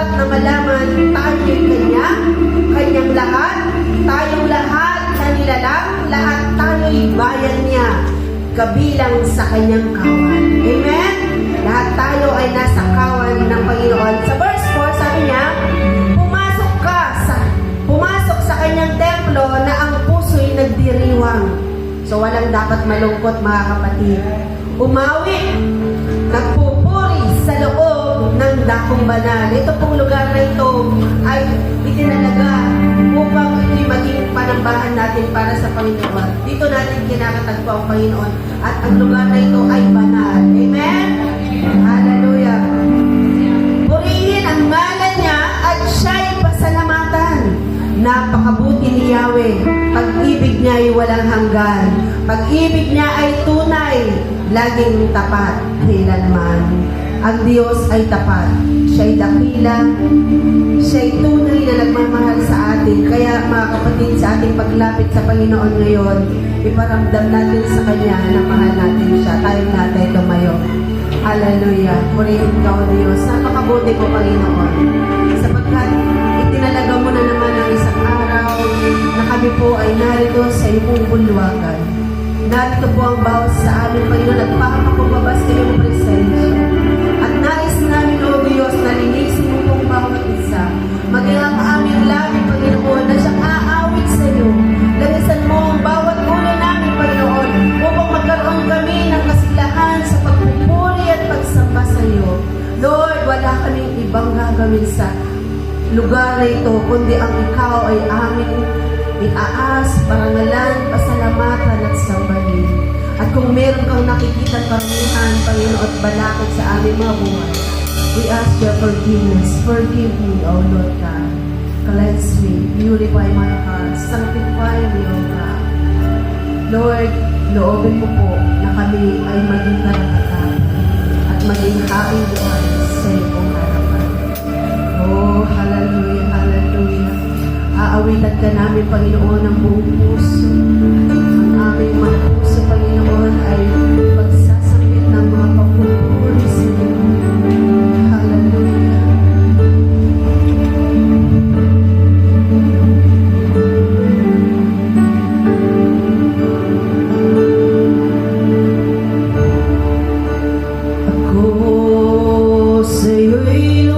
dapat na malaman tayo'y kanyang lahat, tayong lahat kanila lang, lahat tayo'y bayan niya, kabilang sa kanyang kawan. Amen? Lahat tayo ay nasa kawan ng Panginoon. Sa verse 4, sabi niya, pumasok sa kanyang templo na ang puso'y nagdiriwang. So walang dapat malungkot, mga kapatid. Umawi, nagpupuri sa loob ng dakong banal. Ito pong lugar na ito ay itinalaga upang ito'y maging panambahan natin para sa Panginoon. Dito natin kinakatagpo ang Panginoon at ang lugar na ito ay banal. Amen? Hallelujah! Purihin ang ngalan niya at siya'y pasalamatan. Napakabuti ni Yahweh. Pag-ibig niya ay walang hanggan. Pag-ibig niya ay tunay, laging tapat, kailanman. Ang Diyos ay tapat. Siya'y dakila. Siya'y tunay na nagmamahal sa atin. Kaya mga kapatid, sa ating paglapit sa Panginoon ngayon, iparamdam natin sa Kanya na mahal natin siya. Tayong natin tumayo. Hallelujah. Purihin ka, O Diyos. Napakabuti ko, Panginoon. Sapagkat itinalaga mo na naman ang isang araw na kami po ay narito sa iyong bulwagan. Narito po ang bawat sa amin, Panginoon, at papakubabas sa iyong presensya. At nais namin, O Diyos, na linisin mo pong bawat isa. Maging ang aming labi, Panginoon, na siyang aawit sa iyo. Lanisan mo ang bawat ulo namin, Panginoon, upang magkaroon kami ng kasilahan sa pagpupuri at pagsamba sa iyo. Lord, wala kaming ibang gagawin sa lugar na ito, kundi ang ikaw ay aming iaas, parangalan, pasalamatan at sambahin. At kung meron kang nakikita karumihan, Panginoon, at balakid sa aming mga buhay, we ask your forgiveness. Forgive me, O Lord God. Cleanse me, purify my heart, sanctify me, O God. Lord, loobin mo po na kami ay maging karapatan at maging haing buhay sa iyong harapan. Oh, hallelujah, hallelujah. Aawitan ka namin, Panginoon, ng buong puso. Ang aming mga puso, Panginoon, ay magsasambit ng mga pagpupuri sa iyo. Hallelujah. Ako sa'yo'y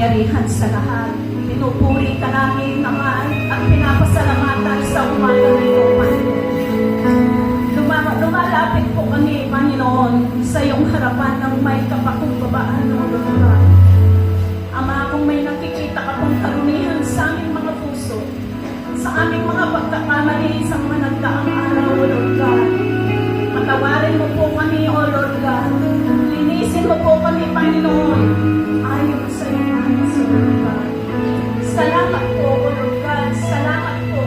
makapangyarihan sa lahat. Pinupuri ka namin, Ama, at pinapasalamatan sa umaga na ito, Panginoon. Lumalapit po kami, Panginoon, sa iyong harapan ng may kapakumbabaan, O Lord. Ama, kung may nakikita ka pong karumihan sa aming mga puso, sa aming mga pagkakamali sa mga nagdaang araw, O Lord God, patawarin mo po kami, O Lord God. Linisin mo po kami, Panginoon, ayon sa iyong nais, O Lord God. Salamat po, O Lord God. Salamat po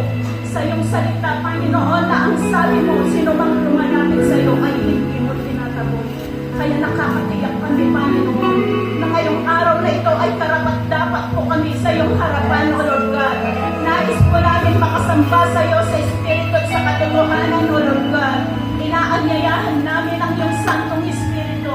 sa iyong salita, Panginoon, na ang sabi mo, sino mang lumalapit sa iyo ay hindi mo tinatapon. Kaya nakakatiyak kami, Panginoon, na ngayong araw na ito ay karapat-dapat po kami sa iyong harapan, O Lord God. Nais po namin makasamba sa iyo sa Espiritu at sa katotohanan, O Lord God. Inaanyayahan namin ang iyong Santong Espiritu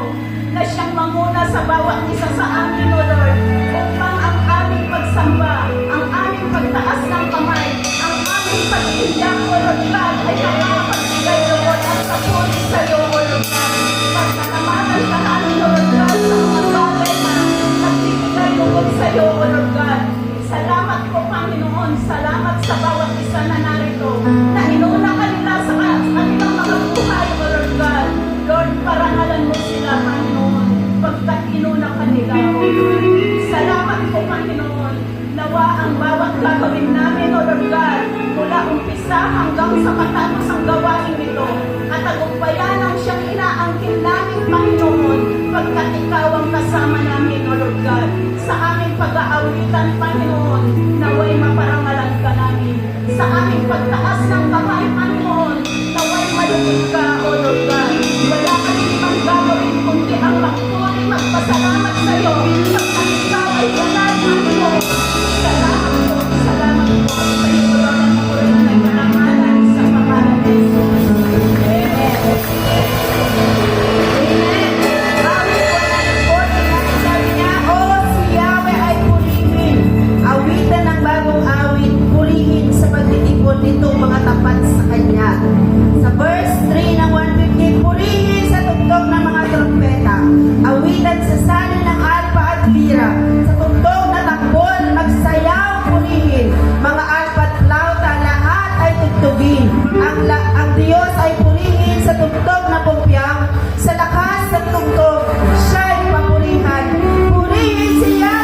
na siyang manguna sa bawat isa sa amin, O Lord, upang ang aming pagsamba, ang aming pagtaas ng kamay, ang aming pag-iiyak, O Lord God, ay nakakapagbigay, Lord, at kapuri sa iyo, O Lord God. Pagkakamatan ka namin, O Lord God, sa mga bagay na nagbibigay lugod sa iyo, O Lord God. Salamat po, Panginoon. Salamat sa bawat isa na narito, na inuna ka nila sa kanilang mga buhay, O Lord God. Lord, parangalan mo sila, Panginoon, pagkat inuna ka nila, O Lord. Salamat po, Panginoon. Nawa ang bawat gagawin namin, O Lord God, mula umpisa hanggang sa matapos ang gawain nito, at tagumpayan ang siyang inaangkin namin, Panginoon, pagkat ikaw ang kasama namin, O Lord God. Sa aming pag-aawitan, Panginoon, naway maparangalan ka namin. Sa aming pagtaas ng kamay, Panginoon, naway malugod ka, O Lord God. Wala kami ibang gagawin kundi ang magpuri, magpasalamat sa iyo, pagkat ikaw ay banal, Panginoon. Salamat po sa iyo, Lord, ang makulit na nagparangalan sa pangalan ni Jesus. Amen. Awitan ng bagong awit, purihin sa pagtitipon nitong mga tapat sa Kanya. Sa verse 3 ng 150, purihin sa tugtog ng mga trompeta. Awitan sa salin ng alpa at lira. Sa tugtog na takbol, magsayaw, purihin. Mga alpa at flauta, lahat ay tugtugin. Ang Diyos ay purihin sa tugtog na pumpyang. Sa lakas ng tugtog, siya'y papurihan. Purihin siya!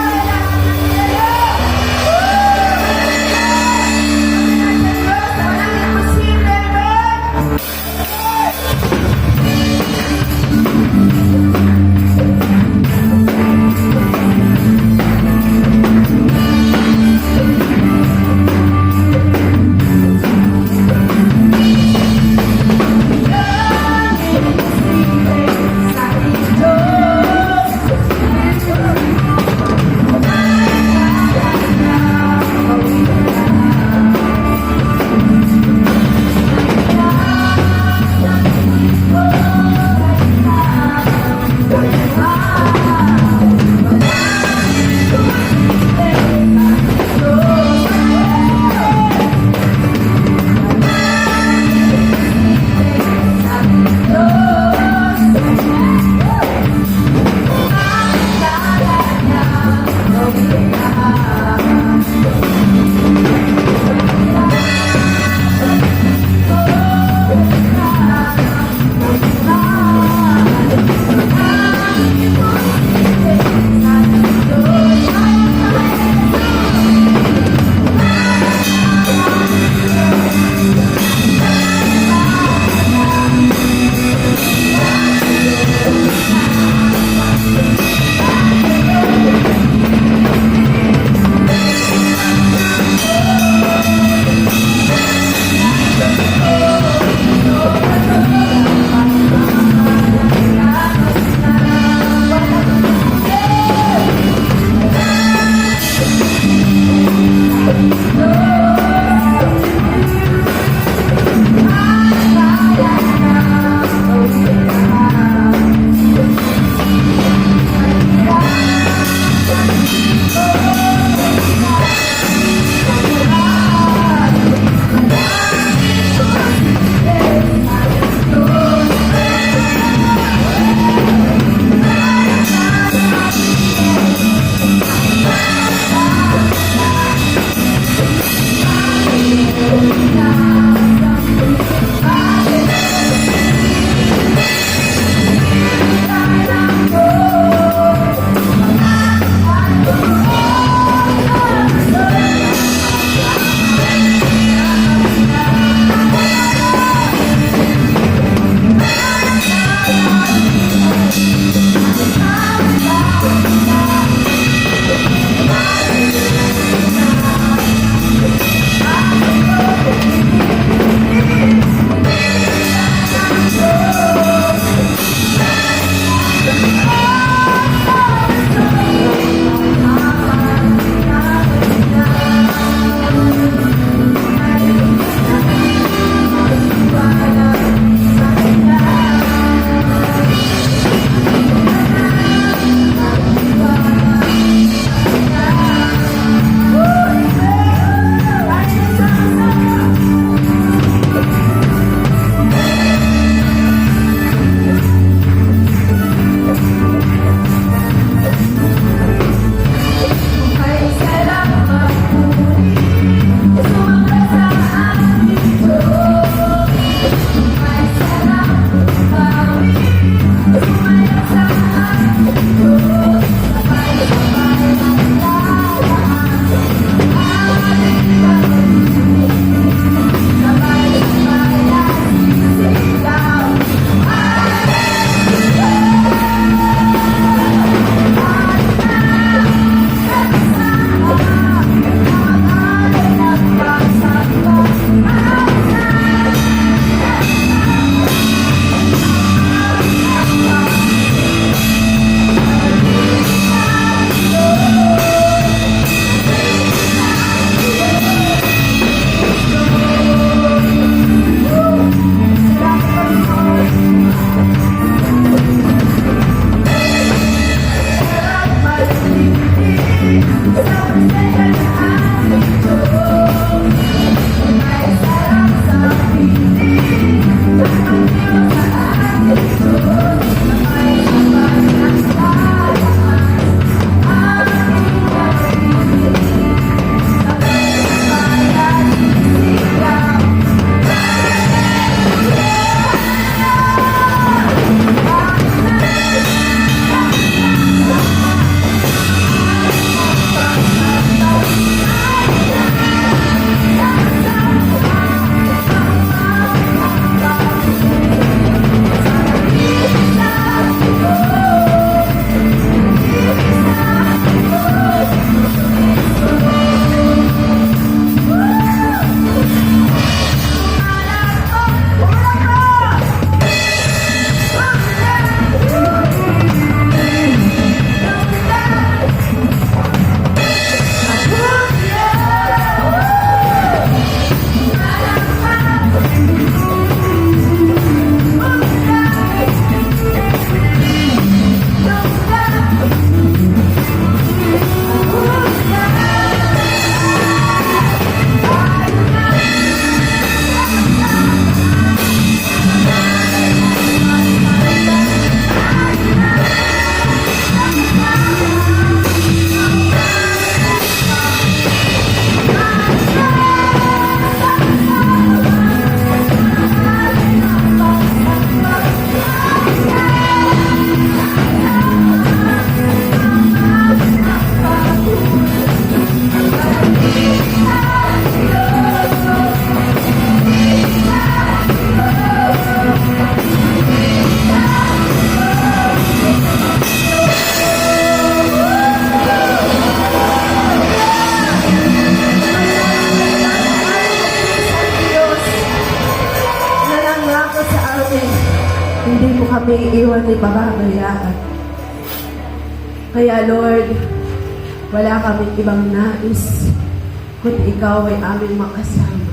Nanangako sa amin, hindi mo kami iiwan ni pababayaan. Kaya Lord, wala kaming ibang nais, kundi ikaw ay aming makasama.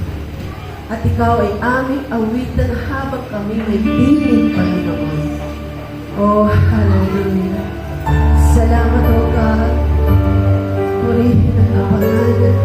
At ikaw ay aming awitan habang kami may piling Panginoon. Oh, hallelujah. Salamat, O God. Purihin ang pangalan.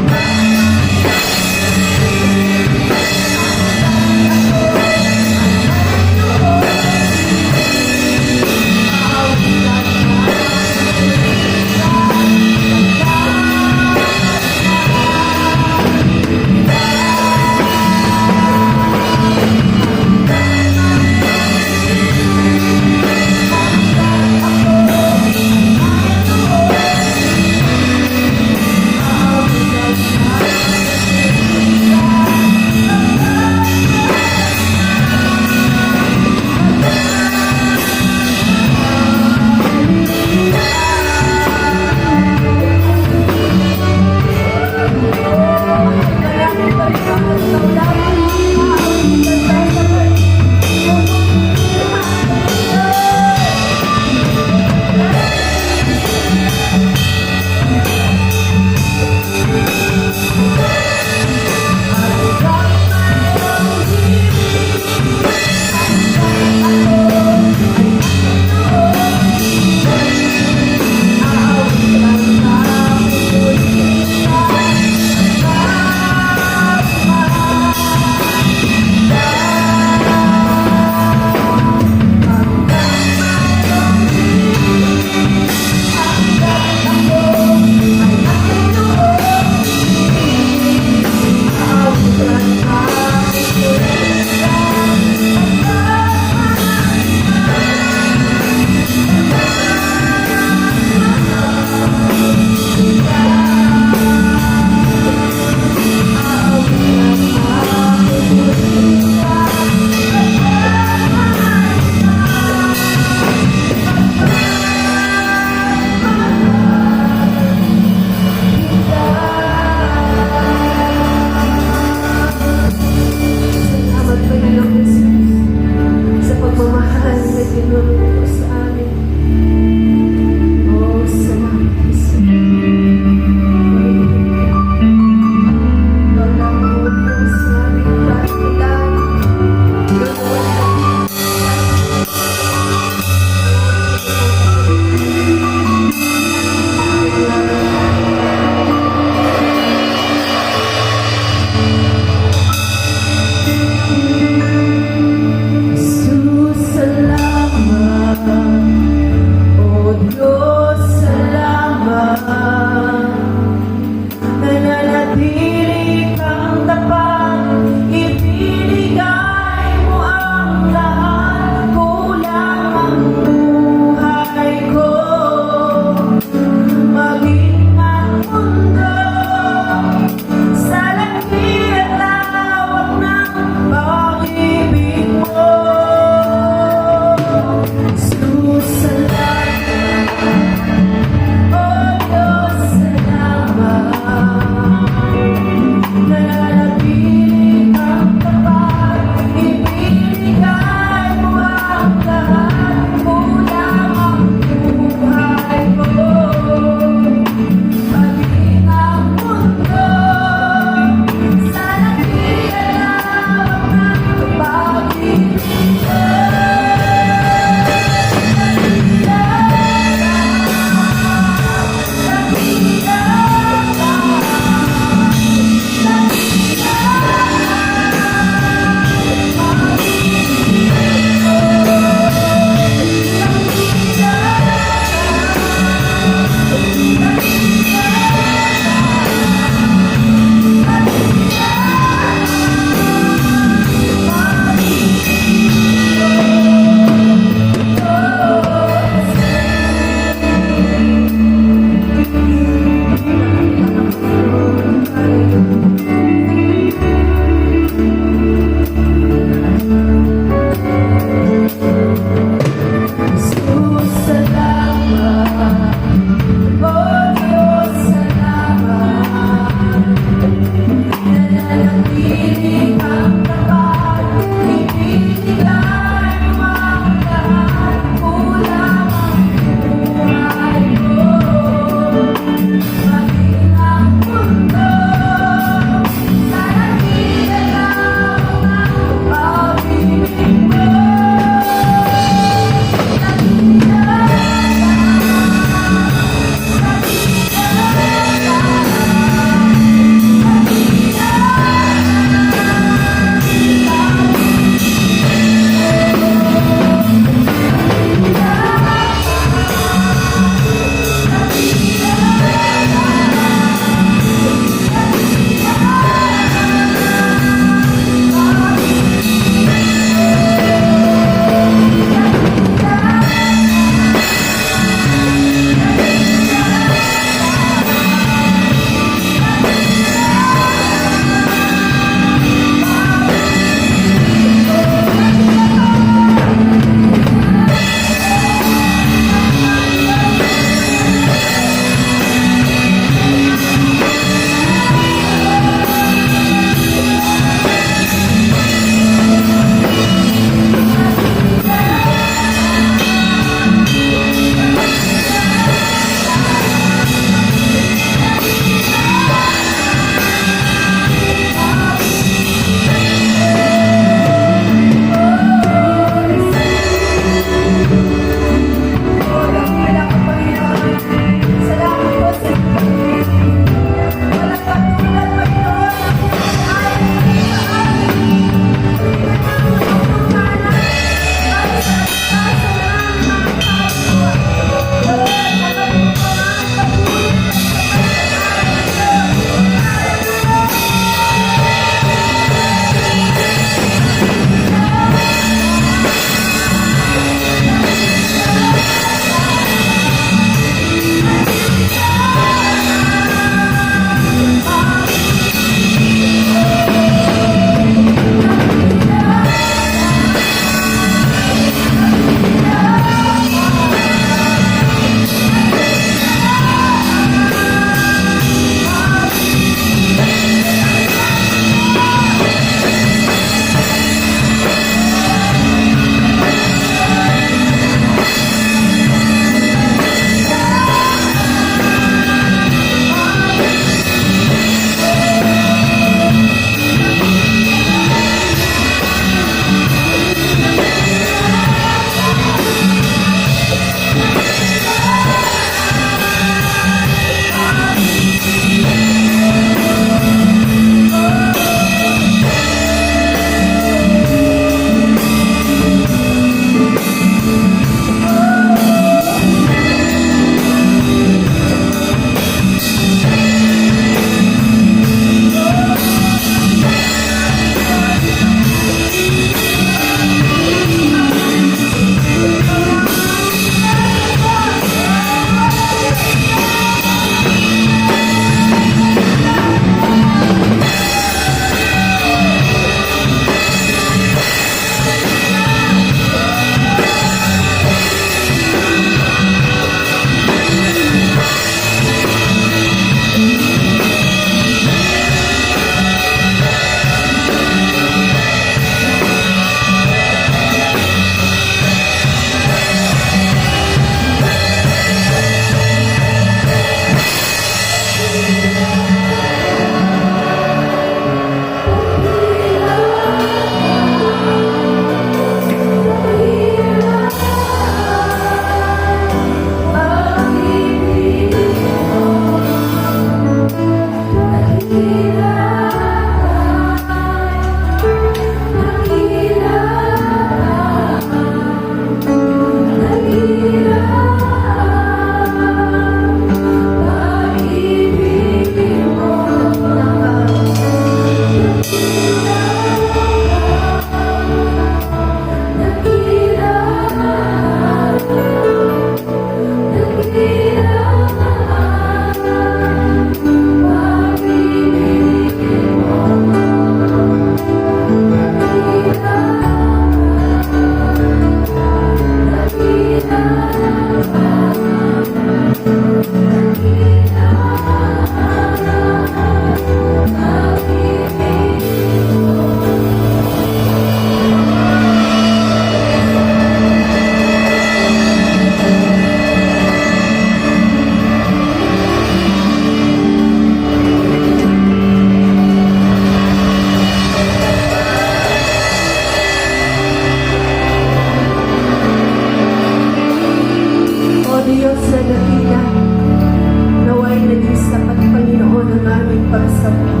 pagsampo.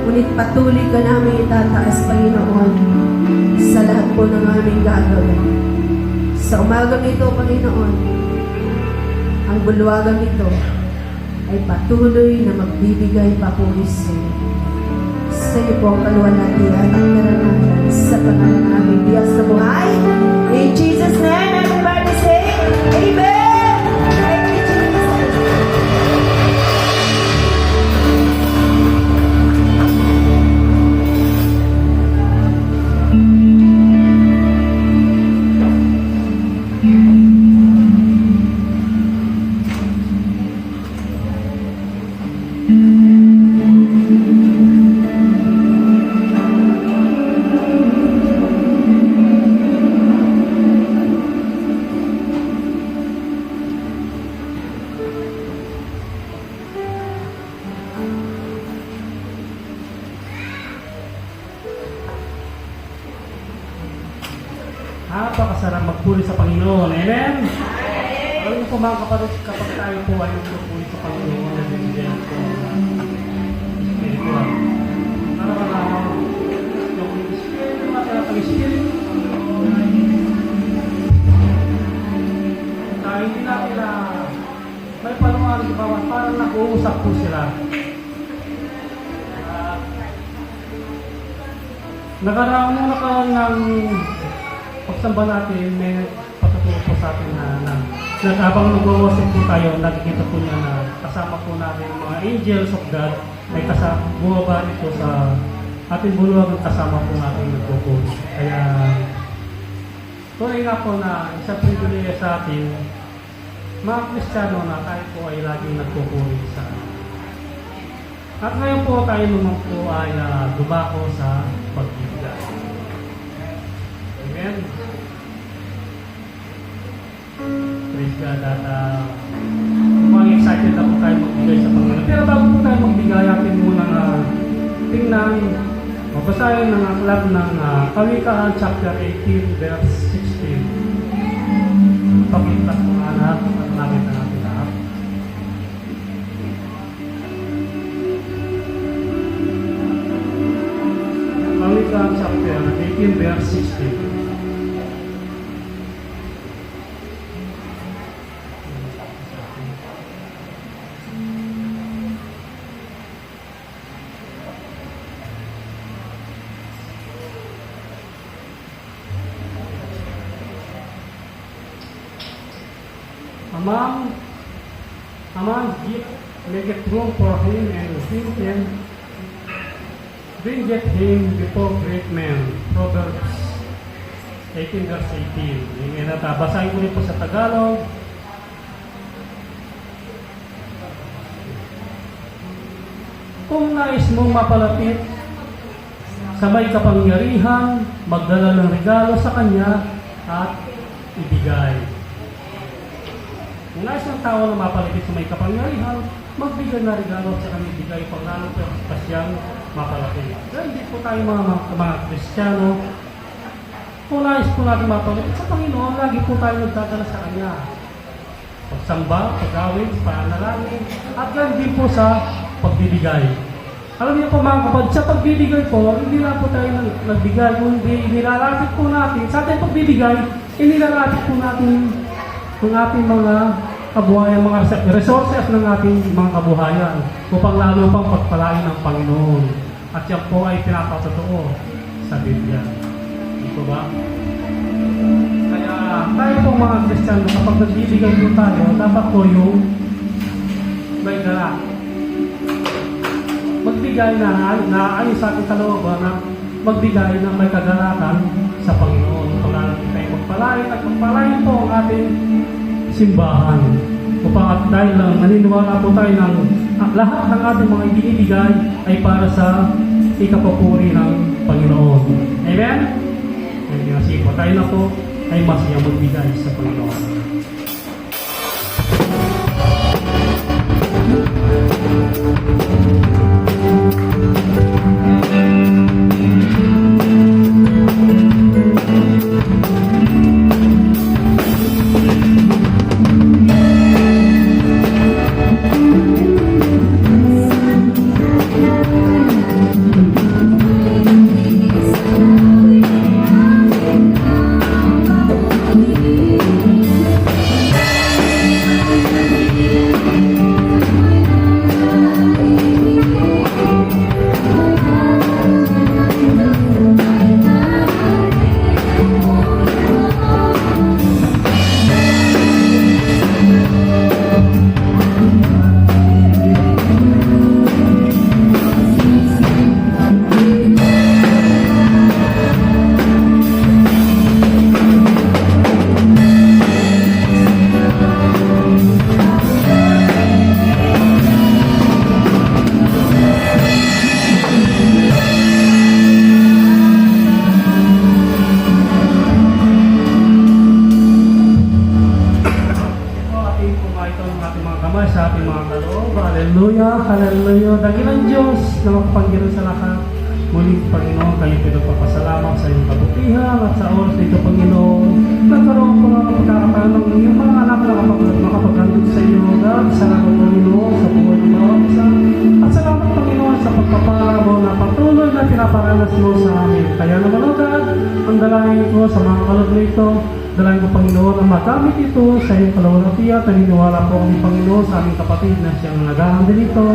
Ngunit patuloy ka namin itataas, Panginoon, sa lahat po ng aming gagawin. Sa umagang ito, Panginoon, ang bulwagang ito ay patuloy na magbibigay papuri sa iyo. Sa iyo po ang kaluwalhatian at karangalan sa pangalan ng aming Diyos na buhay. In Jesus' name, everybody say, Amen! Thank you, Jesus. Napakasarap magpuri sa Panginoon. Amen? Alam niyo po mga kapatid, kapag tayo po ay magpuri sa Panginoon, nabibigyan po spiritual. Parang yung spiritual, ang spiritual, hindi natin na may palungan sa bawat, parang nag-uusap po sila. Nagkaroon ng pagsamba natin, may patuturo po sa atin na habang nag-worship po tayo, nakikita po niya na kasama po natin mga angels of God, may kasama, bumaba ito sa ating bulwag at kasama po natin nagpo-pose. Kaya, tunay nga po na isang privilege sa atin, mga Kristiyano na tayo po ay laging nagpupuri sa atin. At ngayon po tayo naman po ay dumako sa pagbibigay. Amen. Praise God at mga excited na po tayo magbigay sa Panginoon. Pero bago po tayo magbigay, atin muna tingnan, mabasahin ng aklat ng Kawikaan chapter 18 verse 16. Pakita po nga lahat at nakita natin lahat. Kawikaan chapter 18 verse 16. Among gift, make it room for him and bring him before great men. Proverbs 18 verse 18. Amen. At basahin ko rin po sa Tagalog. Kung nais mong mapalapit sa may kapangyarihan, magdala ng regalo sa kanya at ibigay. Kung nais ng tao na mapalapit sa may kapangyarihan, magbigay na regalo at sa kanya ibigay pang lalo pa siyang mapalapit. Kaya hindi po tayo mga Kristiyano, kung nais po natin mapalapit sa Panginoon, lagi po tayo nagdadala sa Kanya. Pagsamba, pag-awit, panalangin, at yan din po sa pagbibigay. Alam niyo po mga kapatid, sa pagbibigay po, hindi na po tayo nagbigay, kundi inilalapit po natin, sa ating pagbibigay, inilalapit po natin ng ating mga kabuhayan, mga resources ng ating mga kabuhayan upang lalo pang pagpalain ng Panginoon. At yan po ay pinapatotoo sa Biblia. Hindi po ba? Kaya tayo po mga Kristiyano, kapag nagbibigay po tayo, dapat po yung may dala. Magbigay na ayon sa ating kalooban na magbigay na may kagalakan sa Panginoon. Paglalaro tayo magpalain at magpalain po ang ating simbahan. Upang at dahil lang naniniwala po tayo ng lahat ng ating mga ibinibigay ay para sa ikapapuri ng Panginoon. Amen? Hindi na sipo. Tayo na po ay masaya magbigay sa Panginoon. Hallelujah. Dakilang Diyos na makapangyarihan sa lahat. Muling Panginoon, kayo pinagpapasalamat sa iyong kabutihan at sa oras nito, Panginoon. Nagkaroon po ng pagkakataon ng iyong mga anak na makapaghandog sa iyo, God. Salamat, Panginoon, sa buhay ng bawat isa. At salamat, Panginoon, sa pagpapala mo na patuloy na pinaparanas mo sa amin. Kaya naman, O God, ang dalangin ko sa mga kalog nito, dalangin ko, Panginoon, ang magamit ito sa iyong kalawalatiya. Naniniwala po kami, Panginoon, sa aming kapatid na siyang nag-ahandle nito.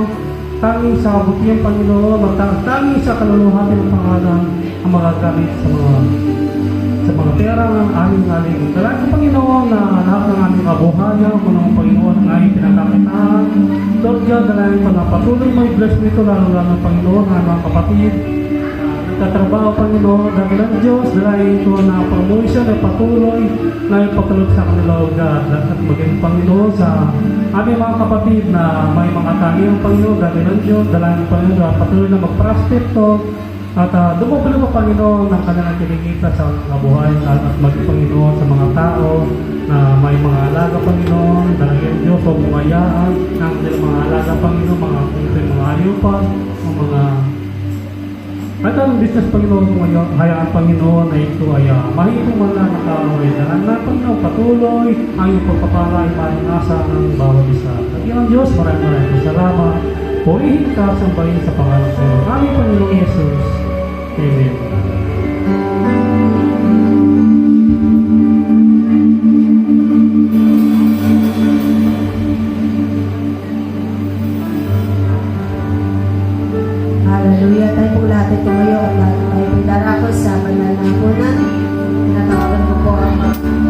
Tanging sa kabutihan, Panginoon, tanging sa kaluluhatin ng pangalan ang magagamit sa mga pera ng aming aling. Dalangin ko, Panginoon, na lahat ng aming kabuhayan, ng Panginoon, ang aming pinagkakitaan. Lord God, dalangin ko na patuloy mo i-bless nito, lalo-lalo ng Panginoon, ang mga kapatid. Nagtatrabaho, Panginoon, dakilang Diyos, dalangin ko na pamuhay siya na patuloy na ipagkalog sa kanila, O God. At maging, Panginoon, sa aming mga kapatid na may mga tangiang, Panginoon, dakilang Diyos, dalangin, Panginoon, na patuloy na mag-prosper to. At dumubuli mo, Panginoon, ng kanilang kinikita sa kabuhay at maging, Panginoon, sa mga tao na may mga alaga, Panginoon, dalangin Diyos, o bumayaan ng mga alaga, Panginoon, mga ayupan, o mga at ang business, Panginoon, hayaan, Panginoon, na ito ay mahigong wala nakaway na Panginoon, patuloy ang iyong pagpapala ay marinasa ng bawat isa. At yun ang Diyos, maraming salamat. Purihin ka sa bayin sa pangalan sa iyo. Aming Panginoong Yesus. Amen. Hallelujah. Tayo po lahat ay tumayo at lahat tayo pindarakos sa pananamunan. Tinatawagan ko po ang ating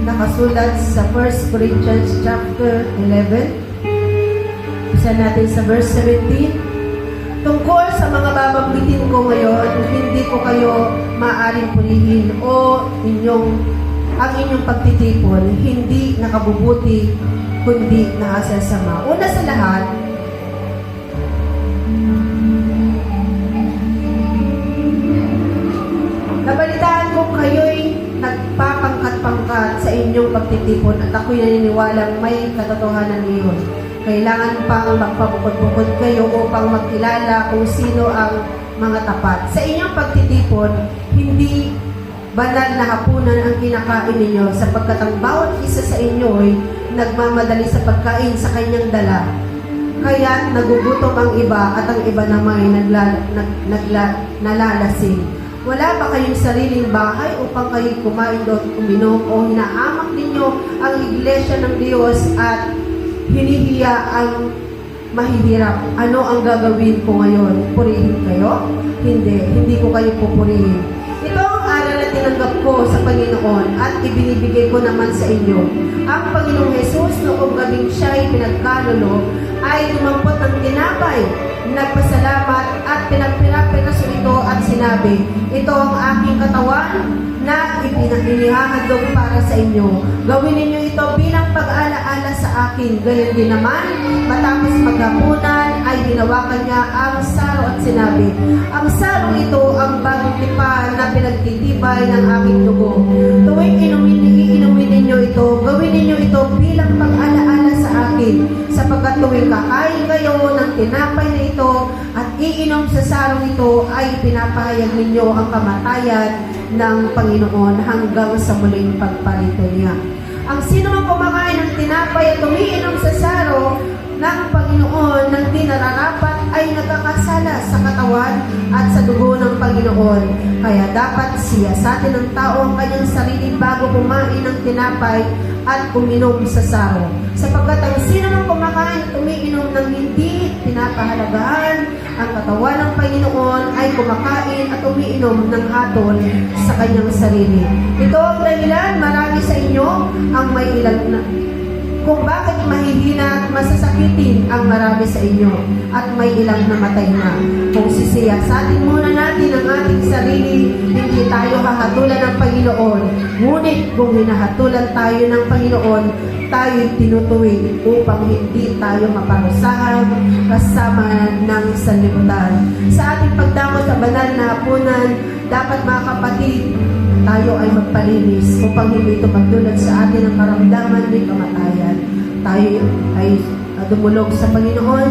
nakasulat sa 1 Corinthians chapter 11. Isa natin sa verse 17. Tungkol sa mga babanggitin ko ngayon, hindi ko kayo maaaring purihin o ang inyong pagtitipon, hindi nakabubuti, kundi nakasasama. Una sa lahat, nabalitaan kong kayo'y nagpapangkat-pangkat sa inyong pagtitipon at ako'y naniniwalang may katotohanan iyon. Kailangan pang magpabukod-bukod kayo upang magkilala kung sino ang mga tapat. Sa inyong pagtitipon, hindi banal na hapunan ang kinakain ninyo sapagkat ang bawat isa sa inyo ay nagmamadali sa pagkain sa kanyang dala. Kaya nagugutom ang iba at ang iba naman ay nalalasing. Wala ba kayong sariling bahay upang kayo kumain doon, uminom, o hinaamak ninyo ang iglesia ng Diyos at hinihiya ang mahihirap? Ano ang gagawin ko ngayon? Purihin kayo? Hindi ko kayo pupurihin. Ito ang aral na tinanggap ko sa Panginoon at ibinibigay ko naman sa inyo. Ang Panginoong Jesus noong gabing siya'y pinagkanulo ay tumampot ng tinapay, nagpasalamat at pinagpirapiraso ito at sinabi, ito ang aking katawan na inihahandog para sa inyo. Gawin ninyo ito bilang pag-alaala sa akin. Gayon din naman, matapos maghapunan ay hinawakan niya ang saro at sinabi, ang saro ito ang bagong tipan na pinagtitibay ng aking dugo. Tuwing inumin ninyo ito, gawin ninyo ito bilang pag-alaala sa akin. Sapagkat tuwing kakain kayo ng tinapay na ito at iinom sa sarong ito ay pinapahayag ninyo ang kamatayan ng Panginoon hanggang sa muling pagparito niya. Ang sino mang kumakain ng tinapay at umiinom sa saro ng Panginoon ng di nararapat ay nagkakasala sa katawan at sa dugo ng Panginoon. Kaya dapat siyasatin ng tao ang kanyang sarili bago kumain ng tinapay at uminom sa saro. Sapagkat ang sino mang kumakain at umiinom ng hindi pinapahalagahan ang katawan ng Panginoon ay kumakain at umiinom ng hatol sa kanyang sarili. Ito ang dahilan marami sa inyo ang may ilang na kung bakit mahihina at masasakitin ang marami sa inyo at may ilang namatay na. Kung sisiyasatin muna natin ang ating sarili, hindi tayo hahatulan ng Panginoon. Ngunit kung hinahatulan tayo ng Panginoon, tayo'y tinutuwid upang hindi tayo maparusahan kasama ng sanlibutan. Sa ating pagdamot sa banal na hapunan, dapat mga kapatid, tayo ay magpalinis upang hindi ito magdulot sa atin ang karamdaman ng kamatayan. Tayo ay dumulog sa Panginoon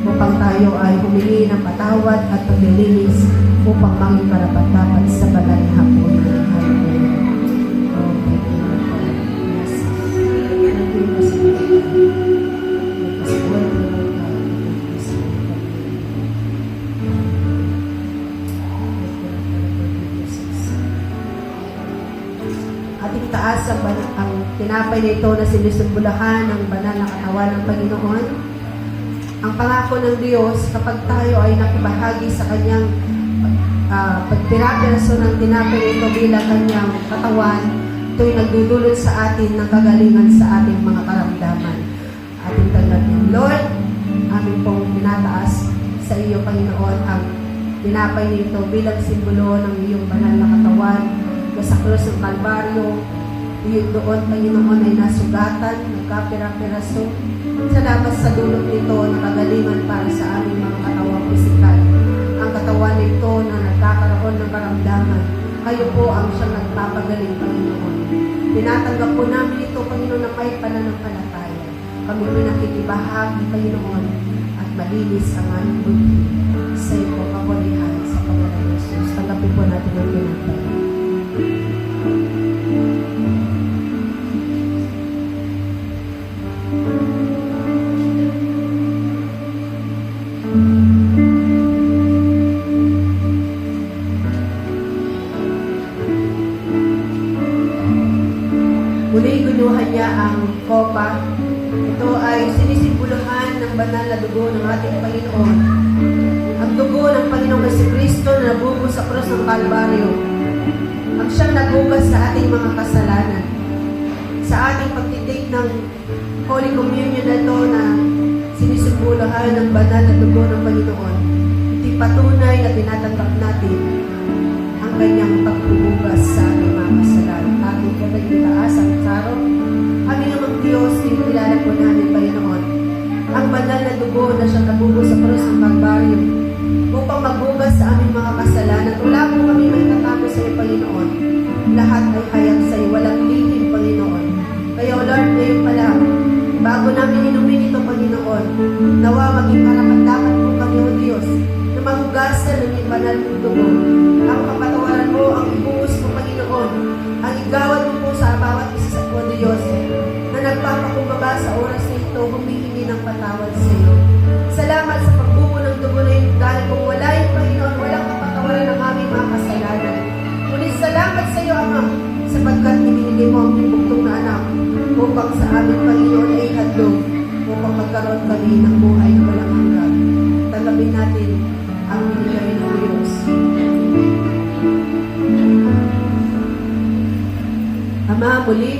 upang tayo ay humingi ng patawad at paglilinis upang maging karapat-dapat sa banal na hapunan. Ating taas ang tinapay na ito na sinusumbulahan ng banal na katawan ng Panginoon. Ang pangako ng Diyos kapag tayo ay nakibahagi sa kanyang pagpirapiraso ng tinapay na ito bilang kanyang katawan, ito'y nagdudulot sa atin ng kagalingan sa ating mga karamdaman. Ating tanggapin, Lord, aming pong tinataas sa iyo, Panginoon, ang tinapay nito bilang simbolo ng iyong banal na katawan sa krus ng Kalbaryo. Iyon doon, Panginoon, ay nasugatan, nagkapira-piraso. Salamat sa dulot nito na kagalingan para sa aming mga katawang pisikal. Ang katawan nito na nagkakaroon ng karamdaman, kayo po ang siyang nagpapagaling, Panginoon. Tinatanggap po namin ito, Panginoon, na may pananampalataya. Kami pinakikibahagi, Panginoon, at malinis ang aming buhay. Sa iyo po, kabulihan sa pangalan ng Jesus. Tanggapin po natin ang tinapay. Muli gunuhan niya ang kopa. Ito ay sinisimbolohan ng banal na dugo ng ating Panginoon. Ang dugo ng Panginoong Jesucristo na nabubuhos sa krus ng Kalbaryo. Ang siyang nagugas sa ating mga kasalanan. Sa ating pagtitik ng Holy Communion na ito na sinisimbolohan ng banal na dugo ng Panginoon. Ito'y patunay na tinatanggap natin ang kanyang pagbubugas sa ating mga kasalanan. Ating katagitaas ang saro. Aming amang Diyos, kinilala po namin, Panginoon, ang banal na dugo na siyang nabubuhos sa krus ng Kalbaryo upang magbugas sa aming mga kasalanan. Wala po kami may natapos sa iyo, Panginoon. Lahat ay hayag sa iyo. Walang lihim, Panginoon. iyong dugo. Ang kapatawaran mo, ang ibuhos mo, Panginoon, ang igawad mo po sa bawat isa sa po, Diyos, na nagpapakumbaba sa oras na ito, humihingi ng patawad sa iyo. Salamat sa pagbubo ng dugo na yun, dahil kung wala yung Panginoon, walang kapatawaran ng aming mga kasalanan. Ngunit salamat sa iyo, Ama, sapagkat ibinigay mo ang bugtong na anak upang sa aming Panginoon ay handog upang magkaroon kami ng buhay na walang hanggan. Tanggapin natin ang binigay ng Diyos. Ama, muli